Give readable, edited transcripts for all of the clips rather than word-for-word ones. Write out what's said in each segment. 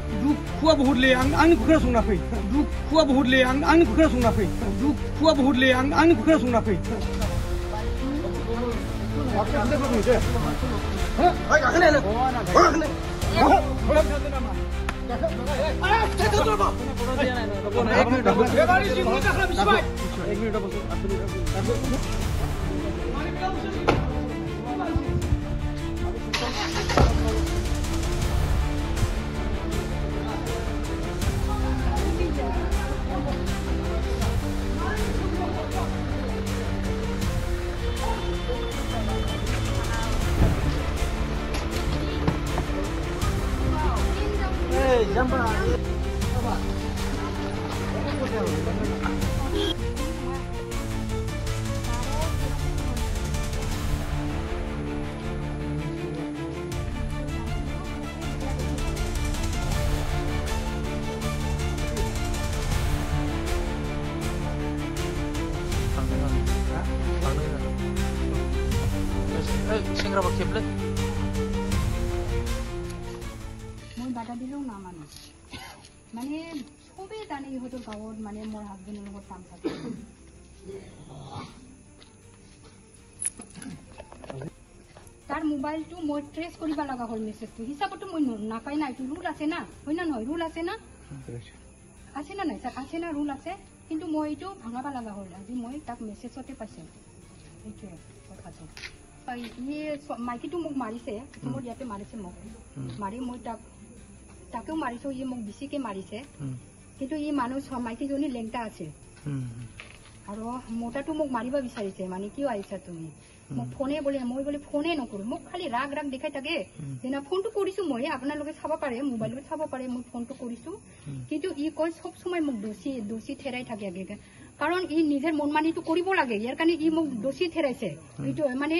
दुखुआ बहुत ले आंनि खुखरा संना फै दुखुआ बहुत ले आंनि खुखरा संना फै दुखुआ बहुत ले आंनि खुखरा संना फै सेंग्रा बा खेबले মই বাধা দিলেও না মানে মানে সবেই জানে ইহঁতৰ গাঁৱত মানে মোৰ হাজবেণ্ডৰ লগত কাম থাকে তাৰ মোবাইলটো মই ট্ৰেছ কৰিব লগা হ'ল মেছেজটো হিচাপতো মই নাপাই না এইটো ৰুল আছে না হয় না নহয় ৰুল আছে না নাই স্যাৰ আছে না ৰুল আছে কিন্তু মই এইটো ভাঙাব লগা হ'ল আজি মই তাক মেছেজতে পাইছোঁ এইটোৱে কথাটো মাইকীটো মোক মাৰিছে মোৰ ইয়াতে মাৰিছে মোক মাৰি মই তাকেও মাৰিছো ই মোক বেছিকে মাৰিছে কিন্তু ই মানুহ মাইকীজনী লেংটা আছে আৰু মোটাটো মোক মাৰিব বিচাৰিছে মানে কিয় আহিছা তুমি মোক ফোনে বলে মই বলে ফোনে নকৰো মোক খালি ৰাগ ৰাগ দেখাই থাকে যেনা ফোনটো কৰিছো মই আপোনালোকে চাব পাৰে মোবাইলত চাব পাৰে মই ফোনটো কৰিছো কিন্তু ই কয় সব সময় মোক দোষী ঠেৰাই থাকে আগে কাৰণ ই নিজৰ মনমানিটো কৰিব লাগে ইয়াৰ কাৰণে ই মোক দোষী ঠেৰাইছে এইটো মানে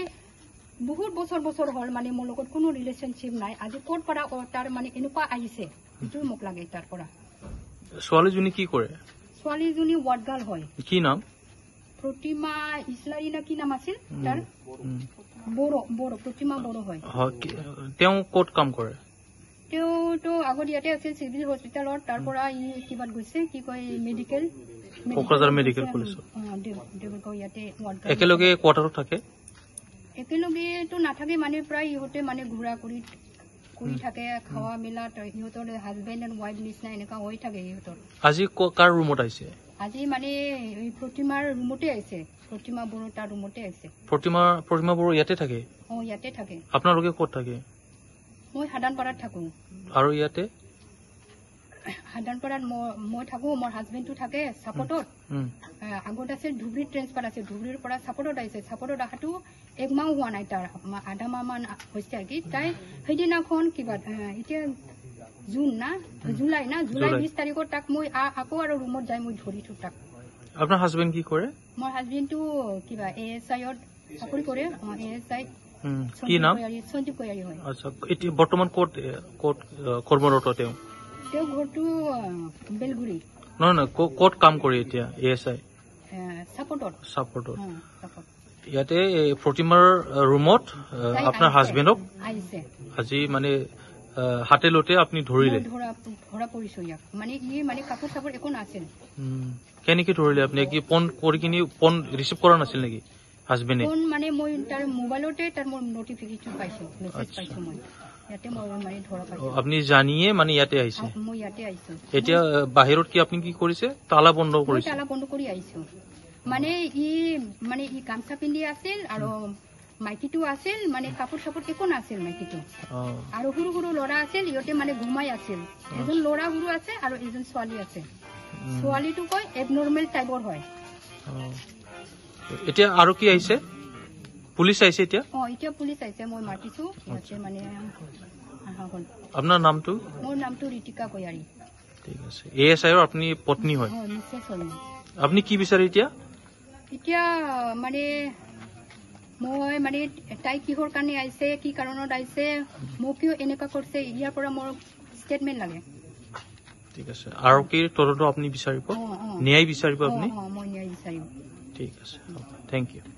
বহুত বছৰ হল মানে মোৰ লগত কোনো ৰিলেশনশিপ নাই আজি কোট পৰা তাৰ মানে এনেকুৱা আহিছে এইটো মোক লাগে তাৰ পৰা ছোৱালীজনী কি কৰে ছোৱালীজনী ওয়াৰ্ডগাল হয় কি নাম প্ৰতিমা ইছলাৰী না কি নাম আছিল তাৰ বড় প্ৰতিমা বড় হয় তেওঁ কোট কাম কৰে তেওঁটো আগত ইয়াতে আছিল চিভিল হস্পিটালত তাৰ পৰা ই কিবাত গৈছে কি কয় মেডিকেল কোকৰাঝাৰ মেডিকেল কলেজত দেৱৰগাঁও ইয়াতে ওয়াৰ্ডগাল একেলগে কোৱাৰ্টাৰত থাকে একেলগেতো নাথাকে মানে প্ৰায় ইহঁতে মানে ঘূৰা কৰি থাকে খাওয়া মেলা ইহঁতৰ হাজবেণ্ড এণ্ড ৱাইফ নিচিনা এনেকুৱা হৈ থাকে ইহঁতৰ আজি কাৰ ৰুমত আহিছে আজি মানে প্ৰতিমাৰ ৰুমতে আহিছে প্ৰতিমা বড়ো তাৰ ৰুমতে আহিছে প্ৰতিমা বড়ো ইয়াতে থাকে ইয়াতে থাকে আপোনালোকে ক'ত থাকে মই হাদানপাৰাত থাকো আৰু ইয়াতে হাদানপাৰাত মই থাকো মোৰ হাজবেণ্ডটো থাকে সাপোৰ্টত আগত আছিল ধুবুৰীত ট্ৰেন্সফাৰ আছে ধুবুৰীৰ পৰা সাপোৰ্টত আহিছে সাপোৰ্টত অহাটো এক মাহ হোৱা নাই তাৰ আধা মাহ মান হৈছে আৰু কি তাই সেইদিনাখন কিবা এতিয়া জুন না জুলাই 20 তাৰিখত তাক মই আকৌ আৰু ৰুমত যাই মই ধৰিছো তাক আপোনাৰ হাজবেণ্ড কি কৰে মোৰ হাজবেণ্ডটো কিবা ASIত চাকৰি কৰে ASI কি নাম সঞ্জীৱ কৈয়াৰী হয় আচ্ছা এতিয়া বৰ্তমান ক'ত কৰ্মৰত তেওঁ ঘৰটো বেলগুৰি নহয় ক'ত কাম কৰে এতিয়া ASI সাপোৰ্টত ইয়াতে প্ৰতিমাৰ ৰুমত আপোনাৰ হাজবেণ্ডক আজি মানে হাতে লতে আপনি ধৰিলে ধৰা পৰিছো ইয়াক মানে ই মানে কাপোৰ চাপোৰ একো নাছিল কেনেকে ধৰিলে আপনি কি ফোন কৰি কিনি ফোন ৰিসিভ কৰা নাছিল নেকি হাজবেণ্ডে ফোন মানে মই তাৰ মোবাইলতে তাৰ মোৰ নটিফিকেশন পাইছো মেছেজ পাইছো মই ইয়াতে মই মানে ধৰা পাইছো আপনি জানিয়ে মানে ইয়াতে আহিছে মই ইয়াতে আহিছো এতিয়া বাহিৰত কি আপনি কি কৰিছে তালা বন্ধ কৰিছে তালা বন্ধ কৰি আহিছো মানে ই গামছা পিন্ধি আছিল আৰু মাইকীটো আছিল মানে কাপোৰ চাপোৰ একো নাছিল মাইকীটো আৰু সৰু সৰু ল'ৰা আছিল ইহঁতে মানে ঘুমাই আছিল এজন ল'ৰা সৰু আছে আৰু এজন ছোৱালী আছে ছোৱালীটো কয় এবনৰ্মেল টাইপৰ হয় এতিয়া আৰু কি আহিছে পুলিচ আহিছে এতিয়া এতিয়া পুলিচ আহিছে মই মাতিছো ইয়াতে মানে আপোনাৰ নামটো মোৰ নামটো ঋতিকা কৈয়াৰী ঠিক আছে ASIৰ আপুনি পত্নী হয় মিছেছ হয় আপুনি কি বিচাৰে এতিয়া এতিয়া মানে মই মানে তাই কিহৰ কাৰণে আহিছে কি কাৰণত আহিছে মোক কিয় এনেকুৱা কৰিছে ইয়াৰ পৰা মোৰ ষ্টেটমেণ্ট লাগে ঠিক আছে আৰু কি তদন্ত আপুনি বিচাৰিব ন্যায় বিচাৰিব আপুনি মই ন্যায় বিচাৰিম ঠিক আছে থেংক ইউ